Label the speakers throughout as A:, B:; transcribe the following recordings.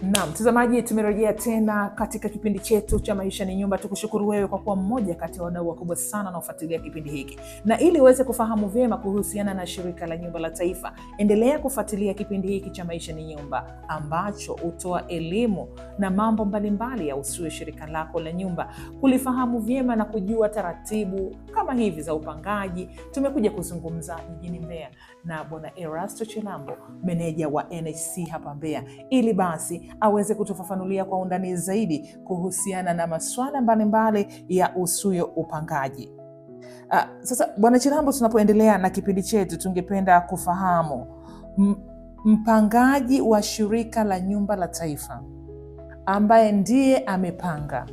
A: Naam, mtazamaji, tumerejea tena katika kipindi chetu cha Maisha ni Nyumba. Tukushukuru wewe kwa kuwa mmoja kati ya wadau wakubwa sana na ufuatilia kipindi hiki. Na ili uweze kufahamu vyema kuhusiana na Shirika la Nyumba la Taifa, endelea kufuatilia kipindi hiki cha Maisha ni Nyumba ambacho hutoa elimu na mambo mbalimbali ya usuyo shirika lako la nyumba, kulifahamu vyema na kujua taratibu kama hivi za upangaji. Tumekuja kuzungumza jijini Mbeya na Bwana Erasto Chilambo, meneja wa NHC hapa Mbeya, ili basi aweze kutufafanulia kwa undani zaidi kuhusiana na masuala mbalimbali ya usuyo upangaji. Sasa Bwana Chilambo, tunapoendelea na kipindi chetu, tungependa kufahamu mpangaji wa Shirika la Nyumba la Taifa ambaye ndiye amepanga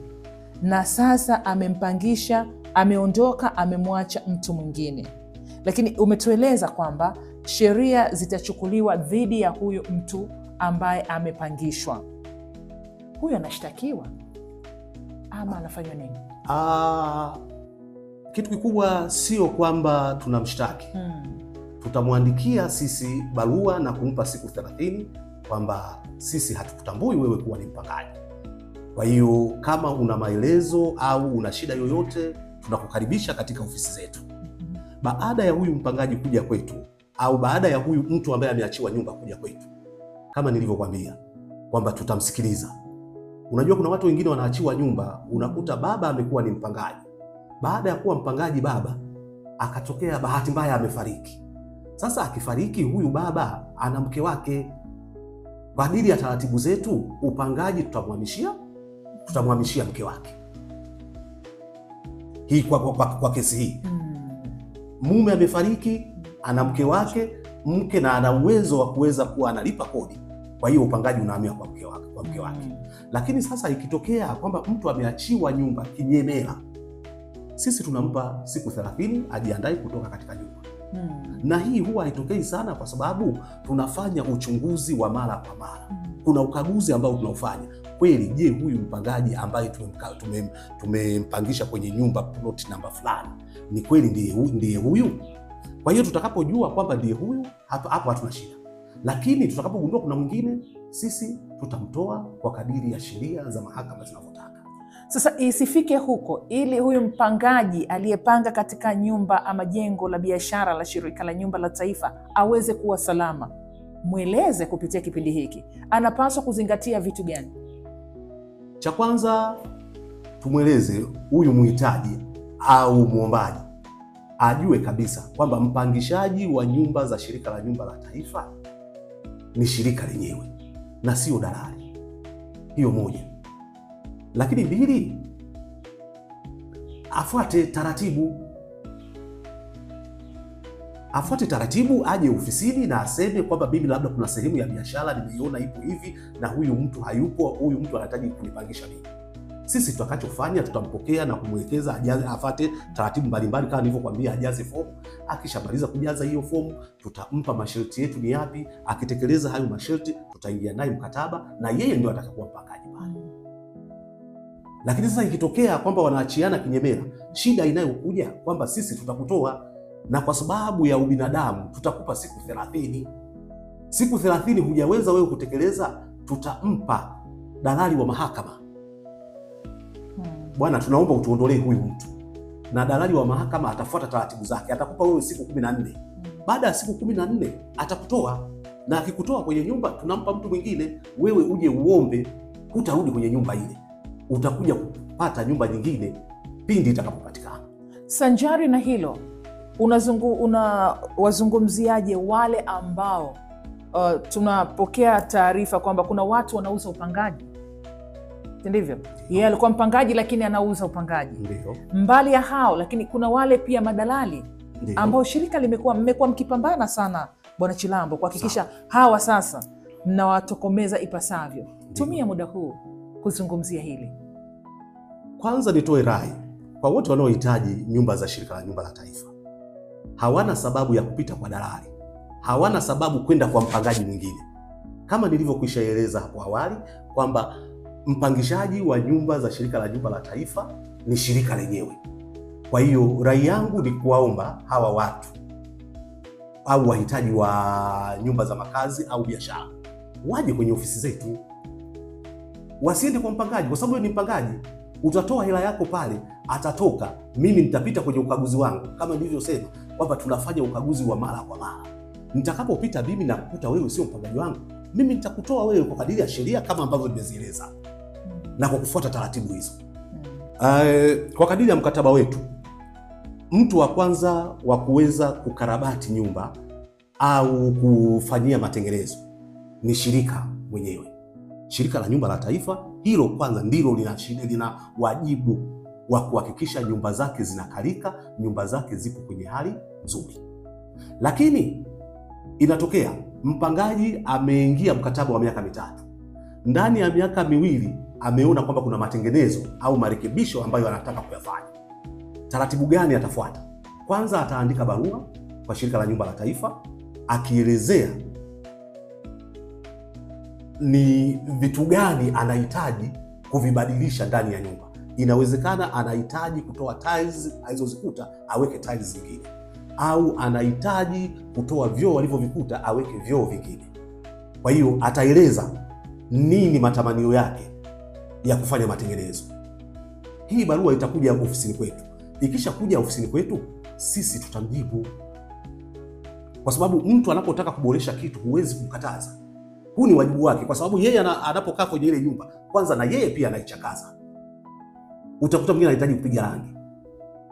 A: na sasa amempangisha, ameondoka, amemwacha mtu mwingine, lakini umetueleza kwamba sheria zitachukuliwa dhidi ya huyu mtu ambaye amepangishwa. Huyu anashtakiwa ama anafanywa nini?
B: Kitu kikubwa sio kwamba tunamshtaki. Tutamwandikia sisi barua na kumpa siku 30 kwamba sisi hatukutambui wewe kuwa ni mpangaji. Kwa hiyo kama una maelezo au una shida yoyote, tunakukaribisha katika ofisi zetu. Baada ya huyu mpangaji kuja kwetu au baada ya huyu mtu ambaye ameachiwa nyumba kuja kwetu, kama nilivyokuambia kwamba tutamsikiliza. Unajua kuna watu wengine wanaachiwa nyumba, unakuta baba amekuwa ni mpangaji. Baada ya kuwa mpangaji baba, akatokea bahati mbaya amefariki. Sasa akifariki huyu baba ana mke wake. Kwa ajili ya taratibu zetu, upangaji tutamhamishia mke wake. Hii kwa kesi hii. Mume amefariki, ana mke wake, mke na ana uwezo wa kuweza kuwa analipa kodi. Kwa hiyo upangaji unahamia kwa mke wake. Lakini sasa ikitokea kwamba mtu ameachiwa nyumba kinyemela, sisi tunampa siku 30 ajiandae kutoka katika nyumba. Na hii huwa haitokei sana kwa sababu tunafanya uchunguzi wa mara kwa mara. Kuna ukaguzi ambao tunaufanya. Kweli, je, huyu mpangaji ambaye tumempangisha kwenye nyumba plot number fulani, ni kweli ndiye huyu? Kwa hiyo tutakapojua kwamba ndiye huyu, hapo hatuna shida. Lakini tutakapogundua kuna mwingine, sisi tutamtoa kwa kadiri ya sheria za mahakama zinavyotaka.
A: Sasa isifike huko, ili huyu mpangaji aliyepanga katika nyumba ama jengo la biashara la Shirika la Nyumba la Taifa aweze kuwa salama, mweleze kupitia kipindi hiki anapaswa kuzingatia vitu gani?
B: Cha kwanza, tumweleze huyu muhitaji au muombaji ajue kabisa kwamba mpangishaji wa nyumba za Shirika la Nyumba la Taifa ni shirika lenyewe na sio dalali. Hiyo moja. Lakini 2, afuate taratibu, aje ofisini na aseme kwamba mimi labda kuna sehemu ya biashara nimeiona ipo hivi na huyu mtu hayupo, huyu mtu anahitaji kunipangisha mimi. Sisi tutakachofanya, tutampokea na kumwelekeza afuate taratibu mbalimbali kama nilivyokuambia, ajaze fomu. Akishamaliza kujaza hiyo fomu, tutampa masharti yetu ni yapi. Akitekeleza hayo masharti, tutaingia naye mkataba na yeye ndio atakakuwa mpangaji pale. Lakini sasa ikitokea kwamba wanaachiana kinyemela, shida inayokuja kwamba sisi tutakutoa, na kwa sababu ya ubinadamu tutakupa siku 30. Siku 30 hujaweza wewe kutekeleza, tutampa dalali wa mahakama. Bwana, tunaomba utuondolee huyu mtu. Na dalali wa mahakama atafuata taratibu zake, atakupa wewe siku 14. Baada ya siku 14 atakutoa, na akikutoa kwenye nyumba tunampa mtu mwingine. Wewe uje uombe, hutarudi kwenye nyumba ile, utakuja kupata nyumba nyingine pindi itakapopatikana.
A: Sanjari na hilo, unawazungumziaje wale ambao tunapokea taarifa kwamba kuna watu wanauza upangaji? Ndivyo. Yeye alikuwa mpangaji lakini anauza upangaji.
B: Ndio.
A: Mbali ya hao, lakini kuna wale pia madalali ambao shirika mmekuwa mkipambana sana Bwana Chilambo kuhakikisha hawa sasa mnawatokomeza ipasavyo. Tumia muda huu kuzungumzia hili.
B: Kwanza nitoe rai kwa wote wanaohitaji nyumba za Shirika la Nyumba la Taifa. Hawana sababu ya kupita kwa dalali. Hawana sababu kwenda kwa mpangaji mwingine. Kama nilivyokwisha eleza hapo awali kwamba mpangishaji wa nyumba za Shirika la Nyumba la Taifa ni shirika lenyewe. Kwa hiyo rai yangu ni kuwaomba hawa watu au wahitaji wa nyumba za makazi au biashara waje kwenye ofisi zetu. wasiende kwa mpangaji, kwa sababu wewe ni mpangaji. Utatoa hela yako pale, atatoka, mimi nitapita kwenye ukaguzi wangu, kama nilivyosema kwamba tunafanya ukaguzi wa mara kwa mara. Nitakapopita mimi na kukuta wewe sio mpangaji wangu, mimi nitakutoa wewe kwa kadiri ya sheria kama ambavyo nimezieleza na kwa kufuata taratibu hizo. Kwa kadiri ya mkataba wetu, mtu wa kwanza wa kuweza kukarabati nyumba au kufanyia matengenezo ni shirika mwenyewe. Shirika la Nyumba la Taifa, hilo kwanza ndilo lina wajibu wa kuhakikisha nyumba zake zinakalika, nyumba zake zipo kwenye hali nzuri. Lakini inatokea mpangaji ameingia mkataba wa miaka 3. Ndani ya miaka 2 ameona kwamba kuna matengenezo au marekebisho ambayo anataka kuyafanya. Taratibu gani atafuata? Kwanza ataandika barua kwa Shirika la Nyumba la Taifa akielezea ni vitu gani anahitaji kuvibadilisha ndani ya nyumba. Inawezekana anahitaji kutoa tiles alizozikuta aweke tiles zingine, au anahitaji kutoa vyoo walivyovikuta aweke vyoo vingine. Kwa hiyo ataeleza nini matamanio yake ya kufanya matengenezo. Hii barua itakuja ofisini kwetu. Ikisha kuja ofisini kwetu, sisi tutamjibu, kwa sababu mtu anapotaka kuboresha kitu huwezi kumkataza. Huu ni wajibu wake, kwa sababu yeye anapokaa kwenye ile nyumba, kwanza na yeye pia anaichakaza. Utakuta mwingine anahitaji kupiga rangi.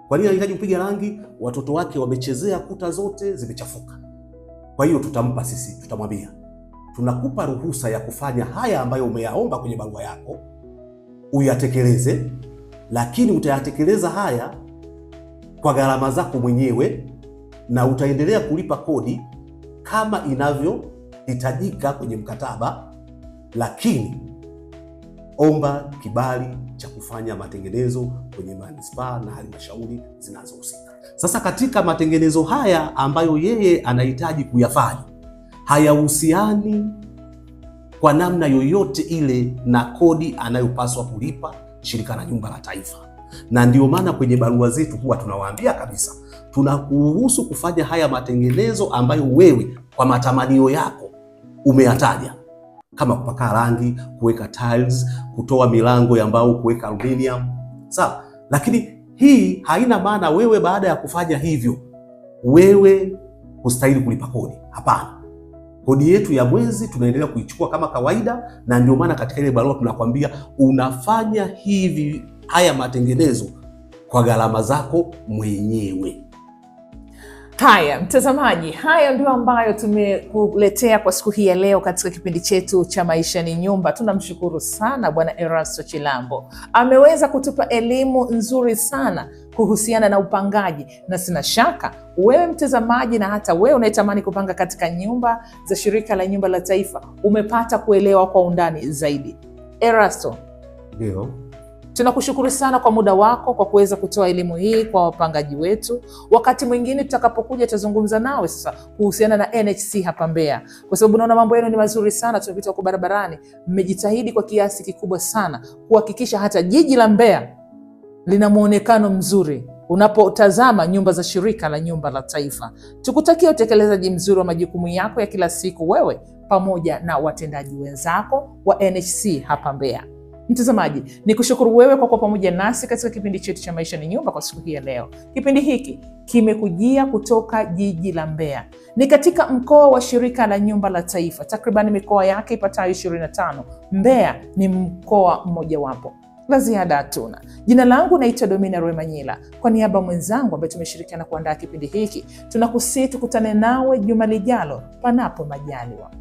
B: Kwa nini anahitaji kupiga rangi? Watoto wake wamechezea kuta zote zimechafuka. Kwa hiyo tutampa sisi, tutamwambia tunakupa ruhusa ya kufanya haya ambayo umeyaomba kwenye barua yako, uyatekeleze, lakini utayatekeleza haya kwa gharama zako mwenyewe na utaendelea kulipa kodi kama inavyohitajika kwenye mkataba, lakini omba kibali cha kufanya matengenezo kwenye manispaa na halmashauri zinazohusika. Sasa katika matengenezo haya ambayo yeye anahitaji kuyafanya, hayahusiani kwa namna yoyote ile na kodi anayopaswa kulipa Shirika la Nyumba la Taifa. Na ndio maana kwenye barua zetu huwa tunawaambia kabisa, tunakuruhusu kufanya haya matengenezo ambayo wewe kwa matamanio yako umeyataja, kama kupaka rangi, kuweka tiles, kutoa milango ya mbao, kuweka aluminium. Sawa? Lakini hii haina maana wewe baada ya kufanya hivyo wewe hustahili kulipa kodi. Hapana. Kodi yetu ya mwezi tunaendelea kuichukua kama kawaida, na ndio maana katika ile barua tunakwambia unafanya hivi haya matengenezo kwa gharama zako mwenyewe.
A: Haya, mtazamaji, haya ndio ambayo tumekuletea kwa siku hii ya leo katika kipindi chetu cha Maisha ni Nyumba. Tunamshukuru sana Bwana Erasto Chilambo. Ameweza kutupa elimu nzuri sana kuhusiana na upangaji, na sina shaka wewe mtazamaji na hata wewe unayetamani kupanga katika nyumba za Shirika la Nyumba la Taifa umepata kuelewa kwa undani zaidi. Erasto,
B: ndio,
A: tunakushukuru sana kwa muda wako kwa kuweza kutoa elimu hii kwa wapangaji wetu. Wakati mwingine tutakapokuja tuzungumza nawe sasa kuhusiana na NHC hapa Mbeya, kwa sababu naona mambo yenu ni mazuri sana. Tunapita huko barabarani, mmejitahidi kwa kiasi kikubwa sana kuhakikisha hata jiji la Mbeya lina muonekano mzuri unapotazama nyumba za Shirika la Nyumba la Taifa. Tukutakia utekelezaji mzuri wa majukumu yako ya kila siku, wewe pamoja na watendaji wenzako wa NHC hapa Mbeya. Mtazamaji, ni kushukuru wewe kwa kuwa pamoja nasi katika kipindi chetu cha Maisha ni Nyumba kwa siku hii ya leo. Kipindi hiki kimekujia kutoka jiji la Mbeya. Ni katika mkoa wa Shirika la Nyumba la Taifa, takriban mikoa yake ipatayo 25. Mbeya ni mkoa mmoja wapo. La ziada hatuna. Jina langu naitwa Domina Rwemanyila. Kwa niaba mwenzangu ambaye tumeshirikiana kuandaa kipindi hiki, tunakusihi tukutane nawe juma lijalo panapo majaliwa.